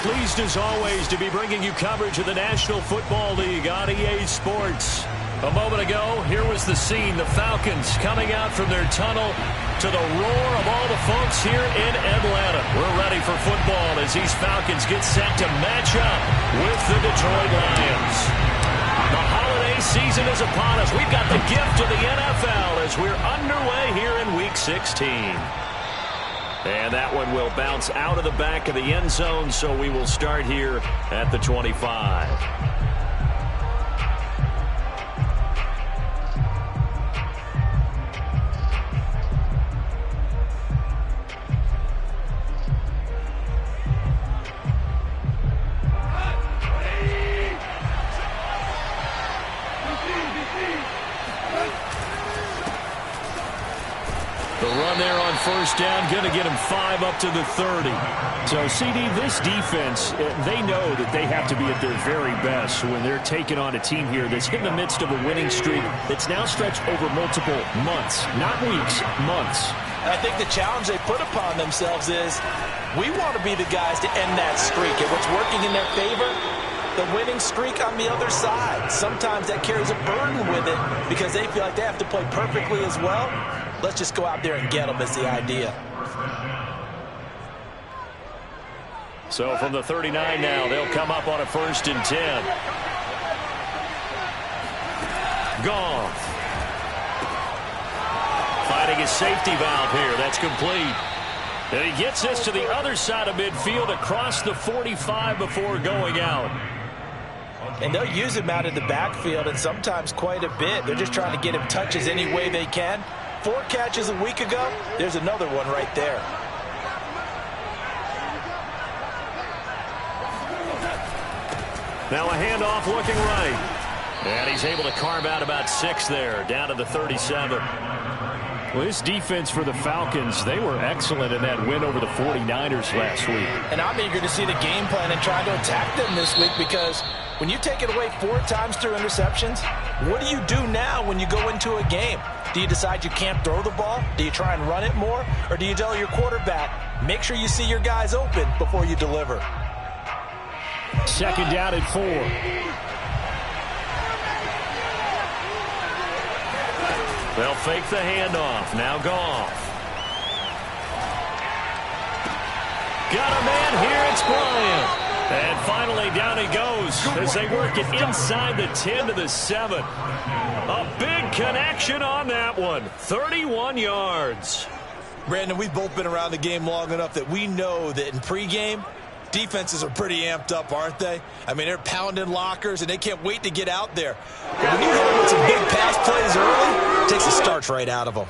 Pleased as always to be bringing you coverage of the National Football League on EA Sports. A moment ago, here was the scene. The Falcons coming out from their tunnel to the roar of all the folks here in Atlanta. We're ready for football as these Falcons get set to match up with the Detroit Lions. The holiday season is upon us. We've got the gift of the NFL as we're underway here in Week 16. And that one will bounce out of the back of the end zone, so we will start here at the 25. There on first down, going to get him 5 up to the 30. So, CD, this defense, they know that they have to be at their very best when they're taking on a team here that's in the midst of a winning streak that's now stretched over multiple months, not weeks, months. I think the challenge they put upon themselves is we want to be the guys to end that streak. And what's working in their favor? The winning streak on the other side. Sometimes that carries a burden with it because they feel like they have to play perfectly as well. Let's just go out there and get them is the idea. So from the 39 now, they'll come up on a 1st and 10. Goff. Finding his safety valve here. That's complete. And he gets this to the other side of midfield across the 45 before going out. And they'll use him out in the backfield, and sometimes quite a bit. They're just trying to get him touches any way they can. 4 catches a week ago. There's another one right there. Now a handoff looking right. And he's able to carve out about 6 there, down to the 37. Well, this defense for the Falcons, they were excellent in that win over the 49ers last week. And I'm eager to see the game plan and try to attack them this week because when you take it away 4 times through interceptions, what do you do now when you go into a game? Do you decide you can't throw the ball? Do you try and run it more? Or do you tell your quarterback, make sure you see your guys open before you deliver? 2nd down at 4. They'll fake the handoff. Now Goff. Got a man here. It's Bryant. And finally, down he goes as they work it inside the 10 to the 7. A big connection on that one. 31 yards. Brandon, we've both been around the game long enough that we know that in pregame, defenses are pretty amped up, aren't they? I mean, they're pounding lockers, and they can't wait to get out there. But when you hit them with some big pass plays early, it takes the starch right out of them.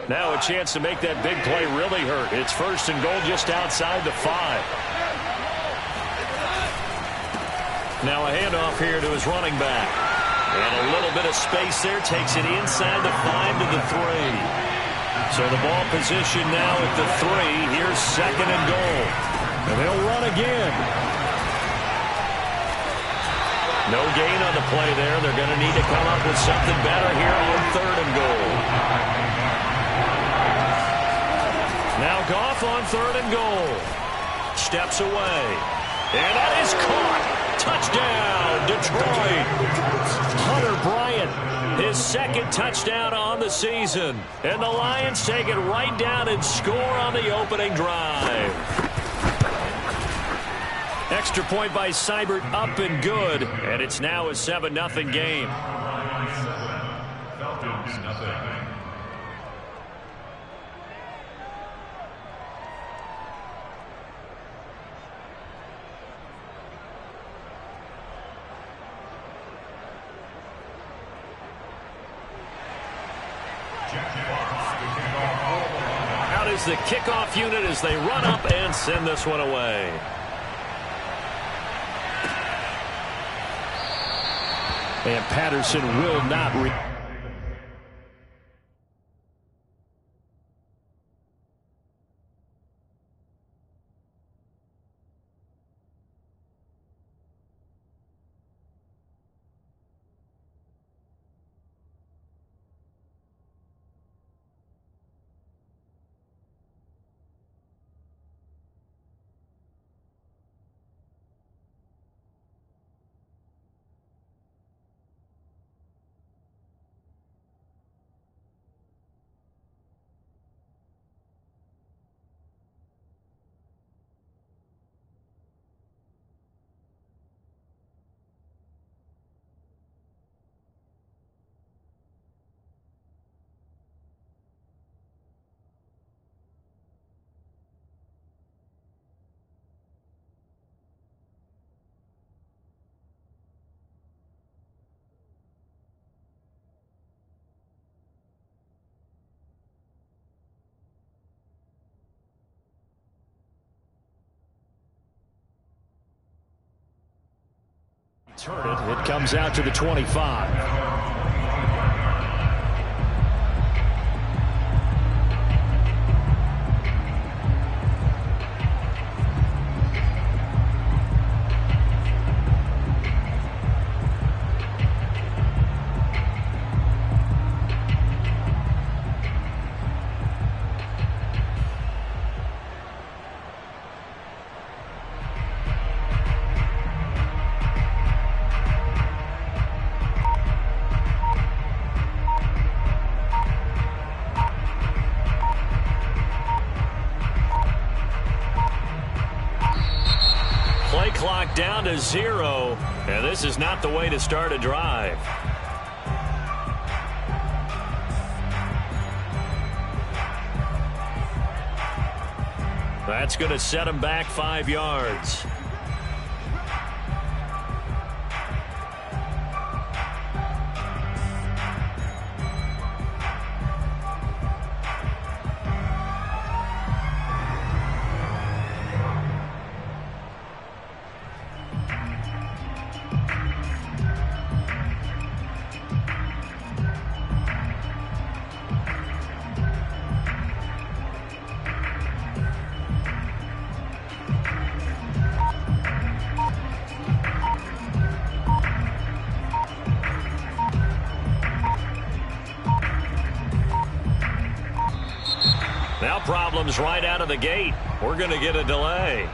Now a chance to make that big play really hurt. It's 1st and goal just outside the 5. Now a handoff here to his running back. And a little bit of space there. Takes it inside the 5 to the 3. So the ball position now at the 3. Here's 2nd and goal. And they'll run again. No gain on the play there. They're going to need to come up with something better here on 3rd and goal. Now Goff on 3rd and goal. Steps away. And that is caught. Touchdown, Detroit. Hunter Bryant, his 2nd touchdown on the season. And the Lions take it right down and score on the opening drive. Extra point by Seibert, up and good. And it's now a 7-0 game. Falcons, nothing. Out is the kickoff unit as they run up and send this one away. And Patterson will not Return it. It comes out to the 25. Play clock down to 0, and this is not the way to start a drive. That's going to set him back 5 yards. Now problems right out of the gate. We're going to get a delay.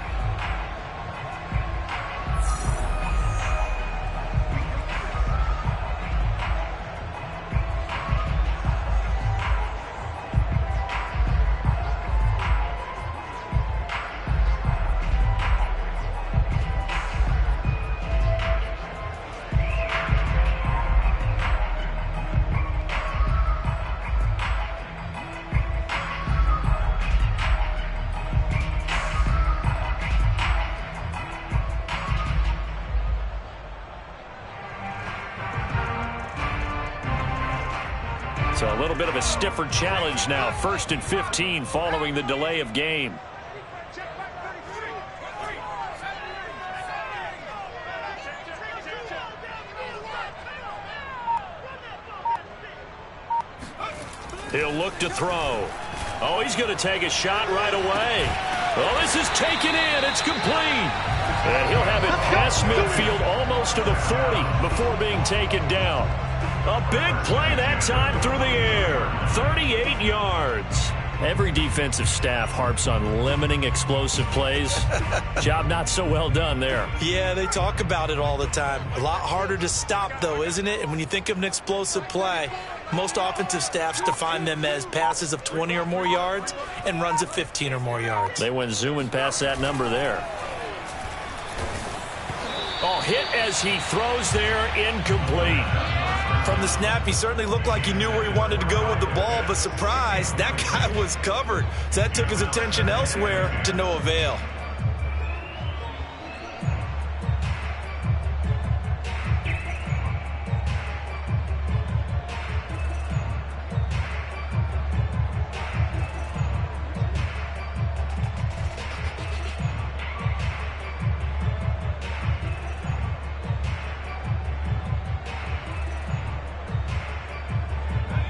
So a little bit of a stiffer challenge now. 1st and 15 following the delay of game. He'll look to throw. Oh, he's going to take a shot right away. Oh, this is taken in. It's complete. And he'll have it past midfield almost to the 40 before being taken down. A big play that time through the air. 38 yards. Every defensive staff harps on limiting explosive plays. Job not so well done there. Yeah, they talk about it all the time. A lot harder to stop, though, isn't it? And when you think of an explosive play, most offensive staffs define them as passes of 20 or more yards and runs of 15 or more yards. They went zooming past that number there. Oh, hit as he throws there, incomplete. From the snap, he certainly looked like he knew where he wanted to go with the ball, but surprise, that guy was covered. So that took his attention elsewhere to no avail.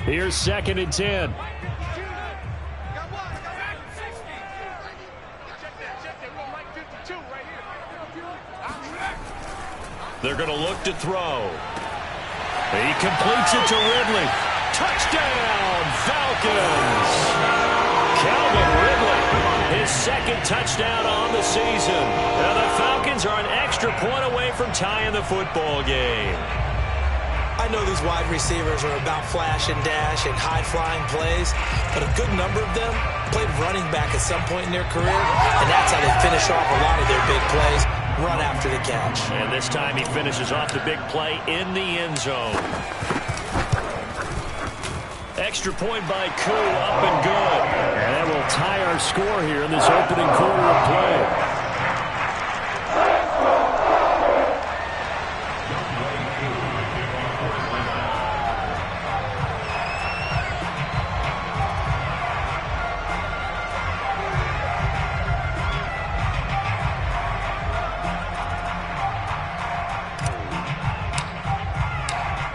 Here's 2nd and 10. They're going to look to throw. He completes it to Ridley. Touchdown, Falcons! Calvin Ridley, his 2nd touchdown on the season. Now the Falcons are an extra point away from tying the football game. I know these wide receivers are about flash and dash and high-flying plays, but a good number of them played running back at some point in their career, and that's how they finish off a lot of their big plays, run after the catch. And this time he finishes off the big play in the end zone. Extra point by Koo, up and good. And that will tie our score here in this opening quarter of play.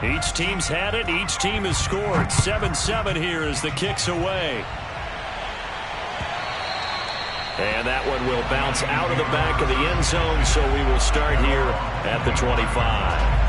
Each team's had it. Each team has scored. 7-7 here as the kick's away. And that one will bounce out of the back of the end zone, so we will start here at the 25.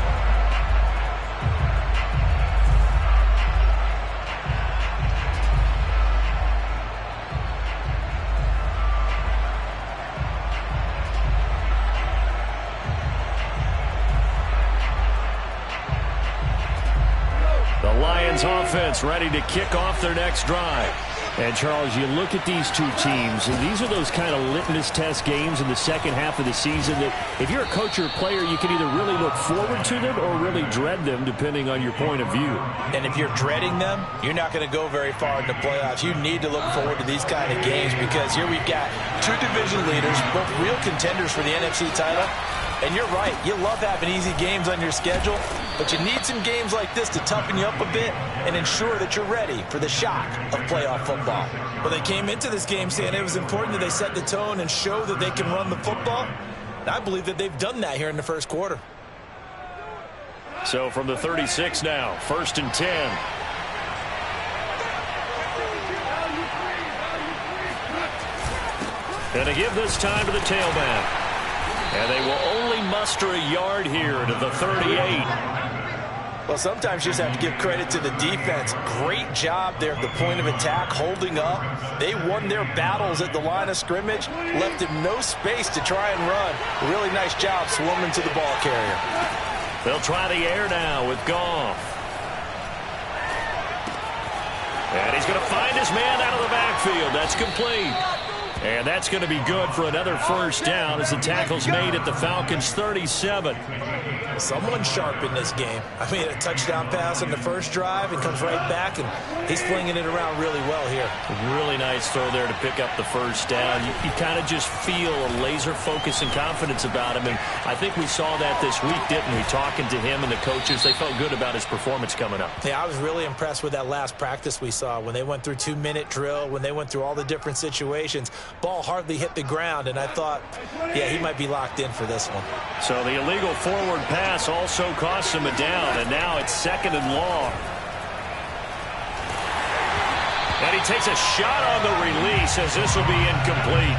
Offense ready to kick off their next drive. And, Charles, you look at these two teams, and these are those kind of litmus test games in the second half of the season that if you're a coach or a player, you can either really look forward to them or really dread them, depending on your point of view. And if you're dreading them, you're not going to go very far in the playoffs. You need to look forward to these kind of games because here we've got two division leaders, both real contenders for the NFC title. And you're right, you love having easy games on your schedule, but you need some games like this to toughen you up a bit and ensure that you're ready for the shock of playoff football. Well, they came into this game saying it was important that they set the tone and show that they can run the football. And I believe that they've done that here in the first quarter. So from the 36 now, 1st and 10. And to give this time to the tailback. And they will only muster a yard here to the 38. Well, sometimes you just have to give credit to the defense. Great job there at the point of attack, holding up. They won their battles at the line of scrimmage, left him no space to try and run. Really nice job swarming to the ball carrier. They'll try the air now with Goff. And he's going to find his man out of the backfield. That's complete. And that's going to be good for another first down as the tackle's made at the Falcons' 37. Someone sharp in this game. I mean, a touchdown pass on the first drive and comes right back, and he's flinging it around really well here. Really nice throw there to pick up the first down. You kind of just feel a laser focus and confidence about him, and I think we saw that this week, didn't we? Talking to him and the coaches, they felt good about his performance coming up. Yeah, I was really impressed with that last practice we saw when they went through 2-minute drill, when they went through all the different situations. Ball hardly hit the ground, and I thought, yeah, he might be locked in for this one. So the illegal forward pass also costs him a down, and now it's 2nd and long. And he takes a shot on the release as this will be incomplete.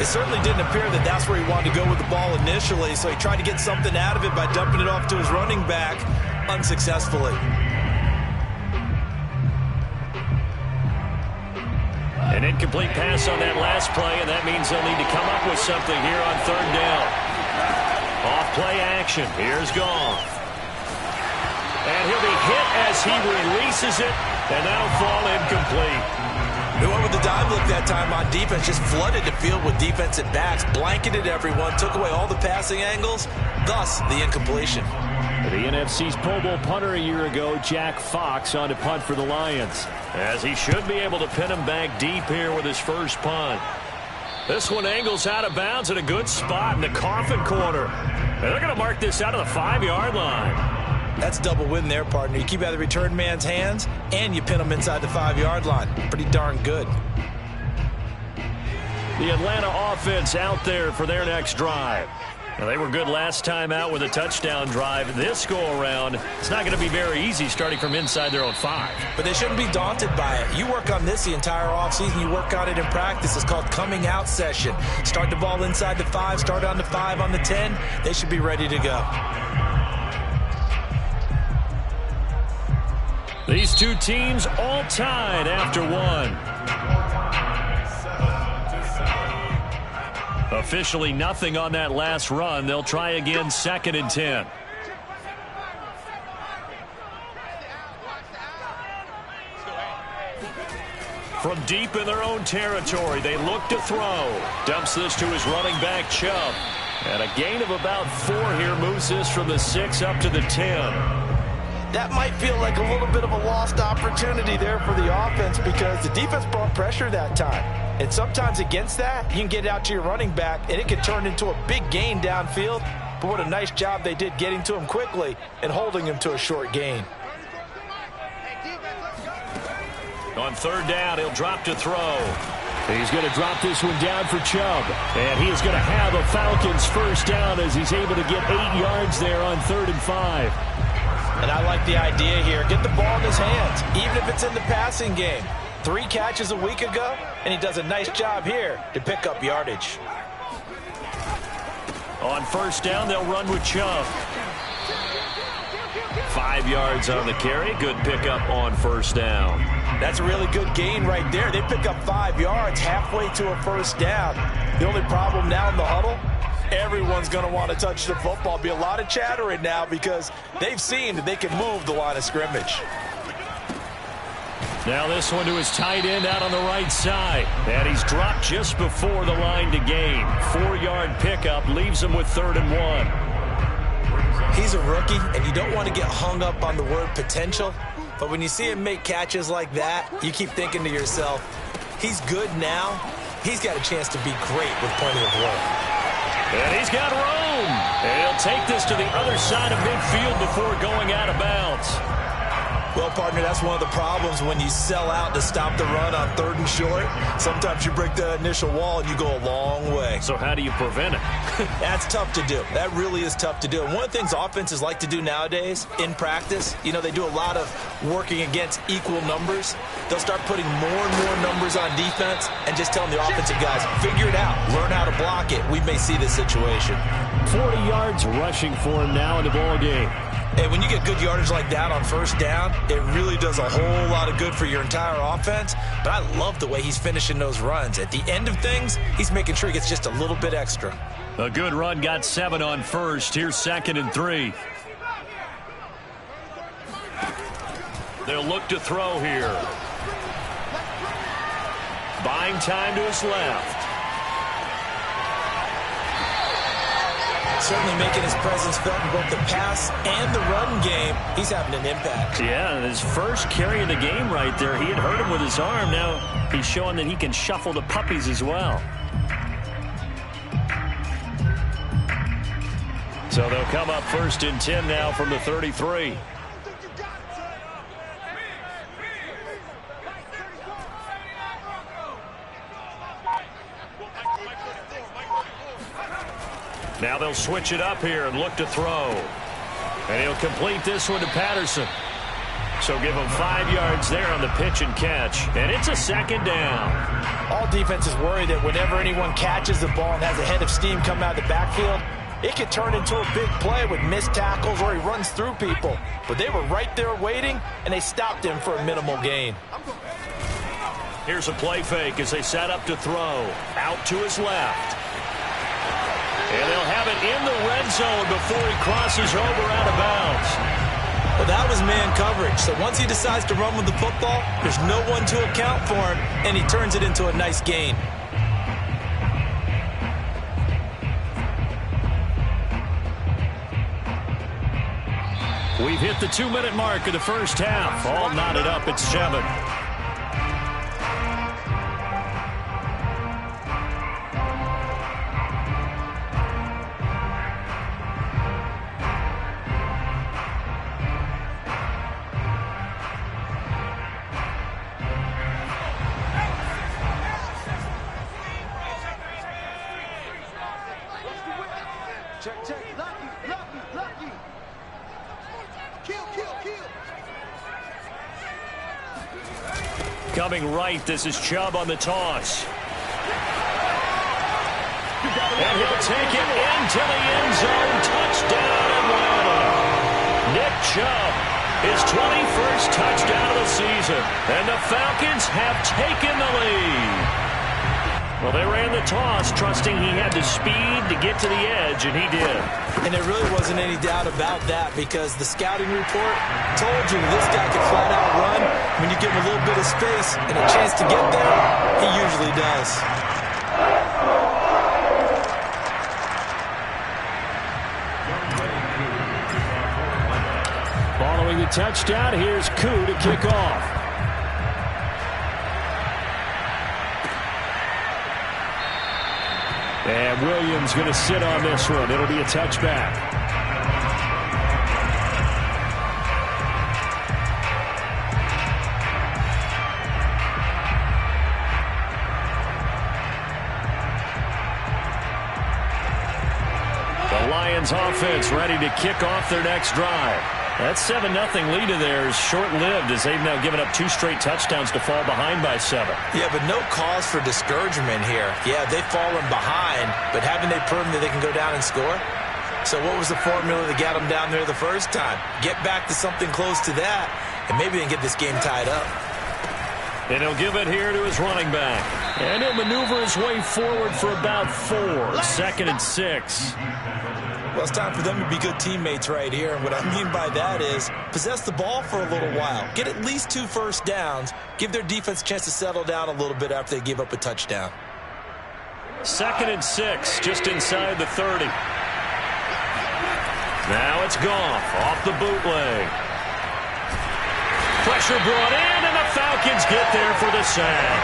It certainly didn't appear that that's where he wanted to go with the ball initially, so he tried to get something out of it by dumping it off to his running back unsuccessfully. An incomplete pass on that last play, and that means they'll need to come up with something here on 3rd down. Off-play action. Here's Goff. And he'll be hit as he releases it, and that'll fall incomplete. Who went with the dive look that time on defense, just flooded the field with defensive backs, blanketed everyone, took away all the passing angles, thus the incompletion. The NFC's Pro Bowl punter a year ago, Jack Fox, on to punt for the Lions. As he should be able to pin him back deep here with his first punt. This one angles out of bounds at a good spot in the coffin corner. And they're going to mark this out of the 5-yard line. That's double win there, partner. You keep out of the return man's hands, and you pin him inside the 5-yard line. Pretty darn good. The Atlanta offense out there for their next drive. Now, they were good last time out with a touchdown drive. This go-around, it's not going to be very easy starting from inside their own 5. But they shouldn't be daunted by it. You work on this the entire offseason. You work on it in practice. It's called coming out session. Start the ball inside the 5, start on the 5, on the 10. They should be ready to go. These two teams all tied after one. Officially nothing on that last run. They'll try again, 2nd and 10. From deep in their own territory, they look to throw. Dumps this to his running back, Chubb. And a gain of about 4 here moves this from the 6 up to the 10. That might feel like a little bit of a lost opportunity there for the offense because the defense brought pressure that time. And sometimes against that, you can get it out to your running back, and it can turn into a big gain downfield. But what a nice job they did getting to him quickly and holding him to a short gain. On 3rd down, he'll drop to throw. He's going to drop this one down for Chubb. And he is going to have a Falcons first down as he's able to get 8 yards there on 3rd and 5. And I like the idea here. Get the ball in his hands, even if it's in the passing game. 3 catches a week ago, and he does a nice job here to pick up yardage. On first down, they'll run with Chubb. 5 yards on the carry. Good pickup on first down. That's a really good gain right there. They pick up 5 yards halfway to a first down. The only problem now in the huddle, everyone's going to want to touch the football. Be a lot of chattering now because they've seen that they can move the line of scrimmage. Now this one to his tight end out on the right side. And he's dropped just before the line to gain. 4-yard pickup leaves him with 3rd and 1. He's a rookie, and you don't want to get hung up on the word potential. But when you see him make catches like that, you keep thinking to yourself, he's good now. He's got a chance to be great with plenty of work. And he's got room. And he'll take this to the other side of midfield before going out of bounds. Well, partner, that's one of the problems when you sell out to stop the run on 3rd and short. Sometimes you break that initial wall and you go a long way. So how do you prevent it? That's tough to do. That really is tough to do. And one of the things offenses like to do nowadays in practice, they do a lot of working against equal numbers. They'll start putting more and more numbers on defense and just telling the offensive guys, figure it out, learn how to block it. We may see this situation. 40 yards rushing for him now in the ball game. And when you get good yardage like that on first down, it really does a whole lot of good for your entire offense. But I love the way he's finishing those runs. At the end of things, he's making sure he gets just a little bit extra. A good run, got 7 on first. Here's 2nd and 3. They'll look to throw here. Buying time to his left. Certainly making his presence felt in both the pass and the run game. He's having an impact. Yeah, his first carry of the game right there. He had hurt him with his arm. Now he's showing that he can shuffle the puppies as well. So they'll come up 1st and 10 now from the 33. Now they'll switch it up here and look to throw. And he'll complete this one to Patterson. So give him 5 yards there on the pitch and catch. And it's a 2nd down. All defenses worry that whenever anyone catches the ball and has a head of steam come out of the backfield, it could turn into a big play with missed tackles or he runs through people. But they were right there waiting, and they stopped him for a minimal gain. Here's a play fake as they set up to throw. Out to his left. And they'll have it in the red zone before he crosses over out of bounds. Well, that was man coverage. So once he decides to run with the football, there's no one to account for him, and he turns it into a nice gain. We've hit the 2-minute mark of the first half. All knotted up at 7. Coming right, this is Chubb on the toss. And he'll take it into the end zone. Touchdown, Atlanta. Nick Chubb, his 21st touchdown of the season. And the Falcons have taken the lead. Well, they ran the toss, trusting he had the speed to get to the edge, and he did. And there really wasn't any doubt about that because the scouting report told you this guy could flat out run. When you give him a little bit of space and a chance to get there, he usually does. Following the touchdown, here's Koo to kick off. And Williams going to sit on this one. It'll be a touchback. The Lions offense ready to kick off their next drive. That 7-0 lead of theirs short-lived as they've now given up 2 straight touchdowns to fall behind by 7. Yeah, but no cause for discouragement here. Yeah, they've fallen behind, but haven't they proven that they can go down and score? So what was the formula that got them down there the first time? Get back to something close to that, and maybe they can get this game tied up. And he'll give it here to his running back. And he'll maneuver his way forward for about 4. 2nd and 6. Well, it's time for them to be good teammates right here. And what I mean by that is possess the ball for a little while. Get at least 2 first downs. Give their defense a chance to settle down a little bit after they give up a touchdown. 2nd and 6, just inside the 30. Now it's Goff off the bootleg. Pressure brought in, and the Falcons get there for the sack.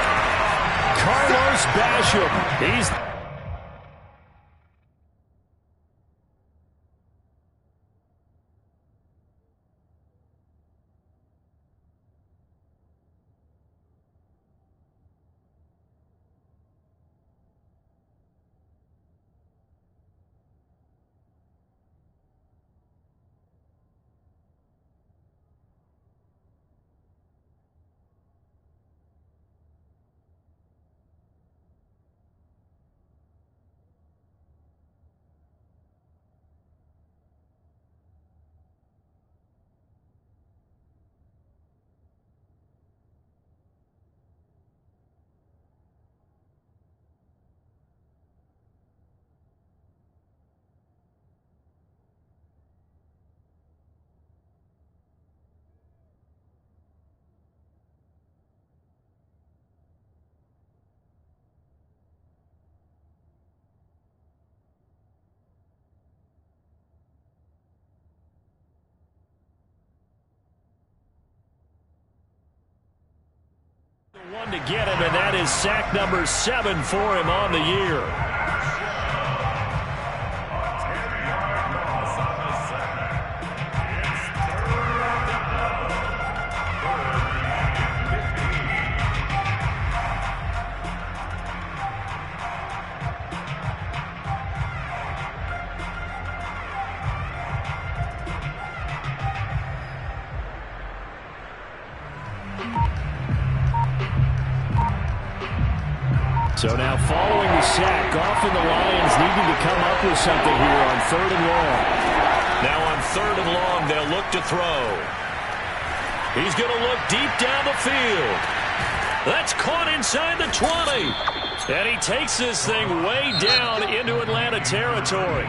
Carlos Basham, he's... One to get him, and that is sack number 7 for him on the year. So now following the sack, Goff and the Lions needing to come up with something here on 3rd and long. Now on 3rd and long, they'll look to throw. He's going to look deep down the field. That's caught inside the 20. And he takes this thing way down into Atlanta territory.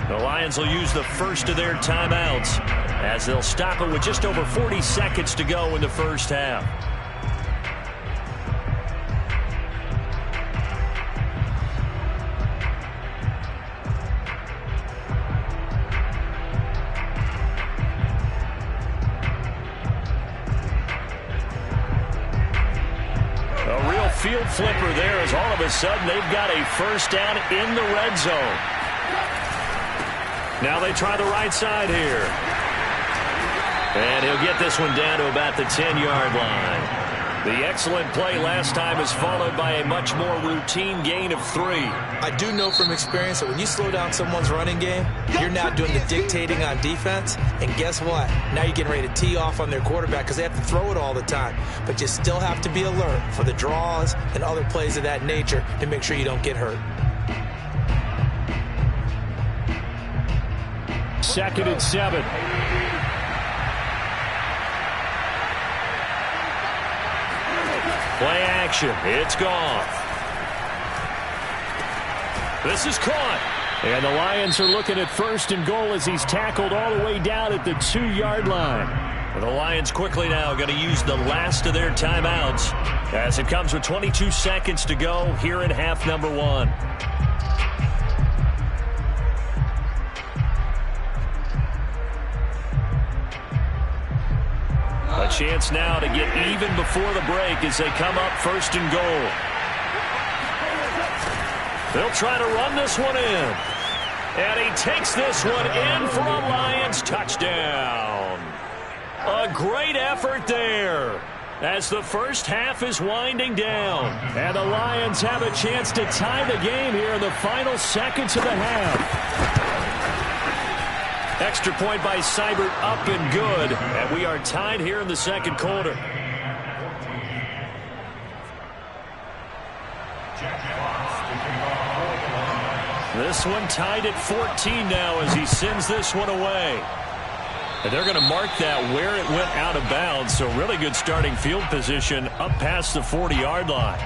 The Lions will use the first of their timeouts as they'll stop it with just over 40 seconds to go in the first half. Field flipper there as all of a sudden they've got a first down in the red zone. Now they try the right side here. And he'll get this one down to about the 10-yard line. The excellent play last time is followed by a much more routine gain of 3. I do know from experience that when you slow down someone's running game, you're now doing the dictating on defense. And guess what? Now you're getting ready to tee off on their quarterback because they have to throw it all the time. But you still have to be alert for the draws and other plays of that nature to make sure you don't get hurt. 2nd and 7. Play action. It's Goff. This is caught. And the Lions are looking at 1st and goal as he's tackled all the way down at the 2-yard line. And the Lions quickly now going to use the last of their timeouts as it comes with 22 seconds to go here in half number 1. A chance now to get even before the break as they come up 1st and goal. They'll try to run this one in. And he takes this one in for a Lions touchdown. A great effort there as the first half is winding down. And the Lions have a chance to tie the game here in the final seconds of the half. Extra point by Seibert, up and good. And we are tied here in the second quarter. This one tied at 14 now as he sends this one away. And they're going to mark that where it went out of bounds. So really good starting field position up past the 40-yard line.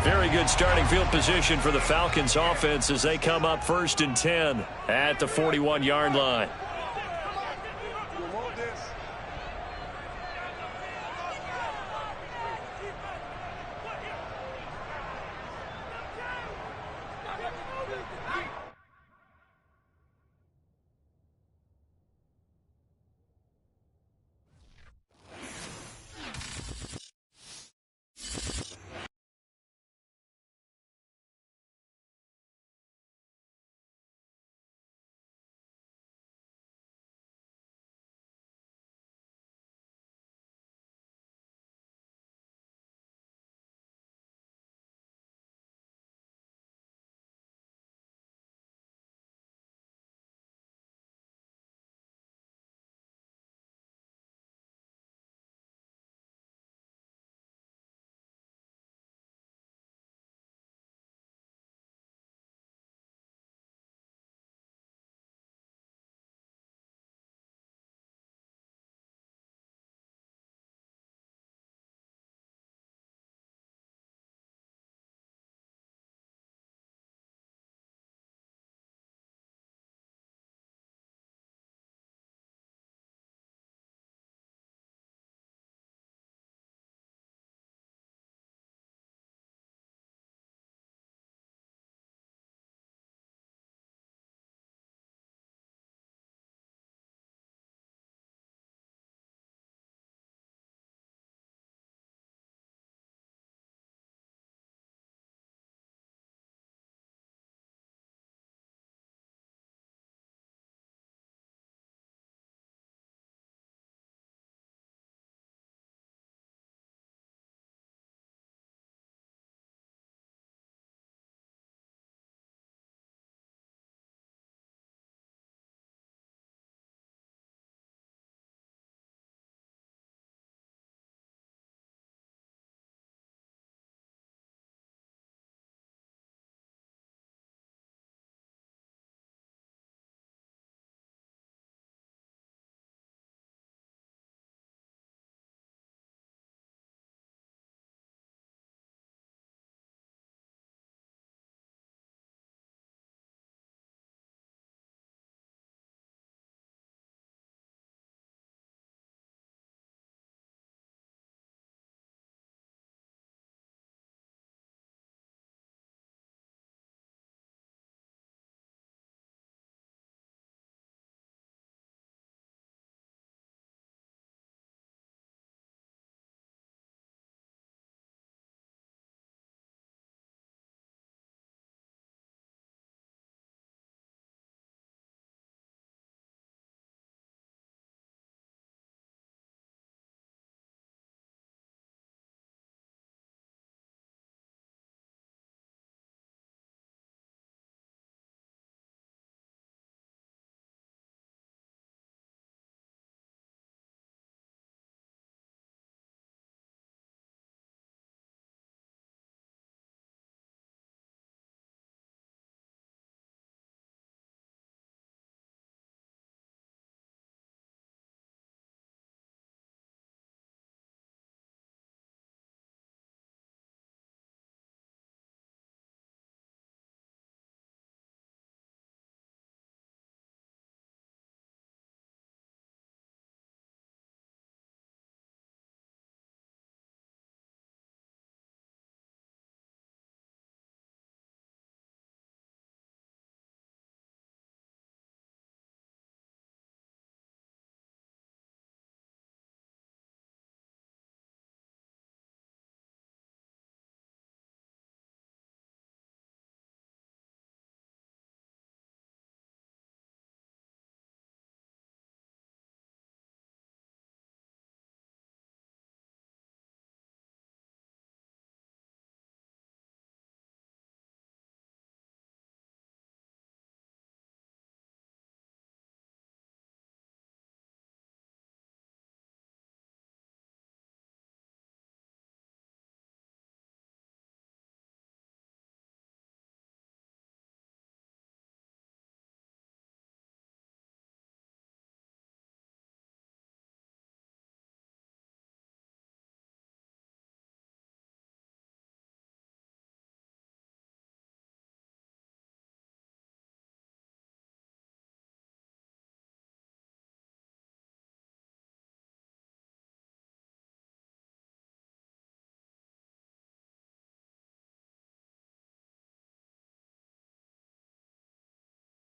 Very good starting field position for the Falcons offense as they come up 1st and 10 at the 41-yard line.